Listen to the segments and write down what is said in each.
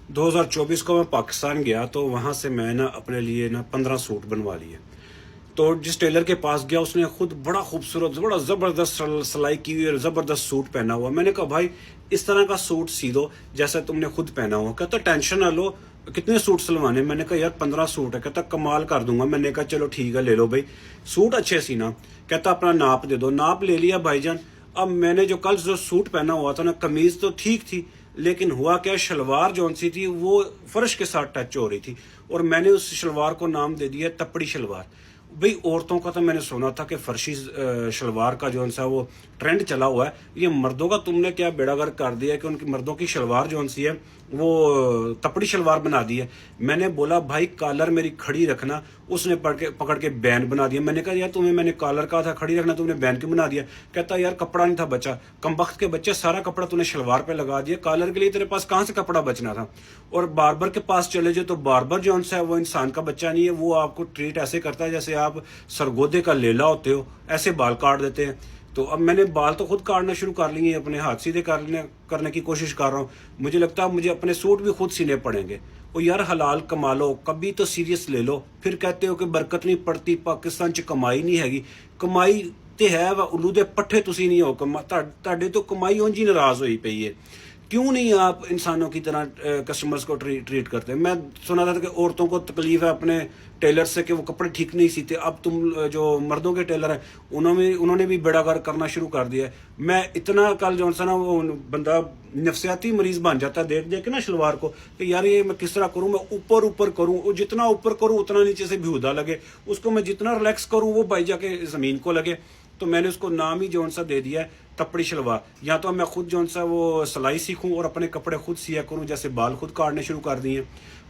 2024 को मैं पाकिस्तान गया तो वहाँ से मैं ना अपने लिए ना 15 सूट बनवा लिए। तो जिस टेलर के पास गया उसने खुद बड़ा खूबसूरत बड़ा ज़बरदस्त सिलाई की हुई और ज़बरदस्त सूट पहना हुआ। मैंने कहा भाई इस तरह का सूट सी दो जैसा तुमने खुद पहना हुआ। कहता टेंशन ना लो, कितने सूट सिलवाने? मैंने कहा यार 15 सूट है। कहता कमाल कर दूंगा। मैंने कहा चलो ठीक है ले लो भाई, सूट अच्छे सीना। कहता अपना नाप दे दो। नाप ले लिया भाईजान। अब मैंने जो कल जो सूट पहना हुआ था ना, कमीज तो ठीक थी लेकिन हुआ क्या, शलवार जौन सी थी वो फर्श के साथ टच हो रही थी और मैंने उस शलवार को नाम दे दिया तपड़ी शलवार। भाई औरतों का तो मैंने सुना था कि फर्शी शलवार का जो सा वो ट्रेंड चला हुआ है, ये मर्दों का तुमने क्या बेड़ागर कर दिया कि उनकी मर्दों की शलवार जो सी है वो तपड़ी शलवार बना दी है। मैंने बोला भाई कॉलर मेरी खड़ी रखना। उसने पकड़ के बैन बना दिया। मैंने कहा यार तुम्हें मैंने कॉलर कहा था खड़ी रखना, तुमने बैन क्यों बना दिया? कहता यार कपड़ा नहीं था बचा। कमबख्त के बच्चे सारा कपड़ा तूने शलवार पे लगा दिया, कॉलर के लिए तेरे पास कहाँ से कपड़ा बचना था? और बार्बर के पास चले जाओ तो बार्बर जो है वो इंसान का बच्चा नहीं है, वो आपको ट्रीट ऐसे करता है जैसे आप सरगोदे का लेला होते हो, ऐसे बाल काट देते हैं। तो अब मैंने बाल तो खुद काटना शुरू कर लिए, अपने हाथ सीधे करने की कोशिश कर रहा हूँ। मुझे लगता है मुझे अपने सूट भी खुद सीने पड़ेंगे। ओ यार हलाल कमा लो, कभी तो सीरियस ले लो। फिर कहते हो कि बरकत नहीं पड़ती, पाकिस्तान च कमाई नहीं हैगी। कमाई ते है वा उल्लू दे पट्ठे तुसी नहीं हो। ਤੁਹਾਡੇ तो कमाई ਉਂਝ ही नाराज हुई पई है। क्यों नहीं आप इंसानों की तरह कस्टमर्स को ट्रीट करते हैं? मैं सुना था कि औरतों को तकलीफ है अपने टेलर से कि वो कपड़े ठीक नहीं सीते। अब तुम जो मर्दों के टेलर हैं उन्होंने भी बेड़ागर करना शुरू कर दिया है। मैं इतना कल जो सा ना वो बंदा नफसियाती मरीज बन जाता है देख देख के ना शलवार को कि यार ये मैं किस तरह करूँ, मैं ऊपर ऊपर करूँ, वो जितना ऊपर करूँ उतना नीचे से बेहुदा लगे, उसको मैं जितना रिलैक्स करूँ वो भाई जाके ज़मीन को लगे। तो मैंने उसको नाम ही जौन सा दे दिया है तपड़ी शलवार। या तो मैं खुद जौन सा वो सिलाई सीखूं और अपने कपड़े खुद सिया करूं, जैसे बाल खुद काटने शुरू कर दिए,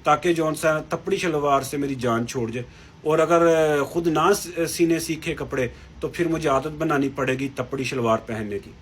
ताकि जौन सा तपड़ी शलवार से मेरी जान छोड़ जाए। और अगर खुद ना सीने सीखे कपड़े तो फिर मुझे आदत बनानी पड़ेगी तपड़ी शलवार पहनने की।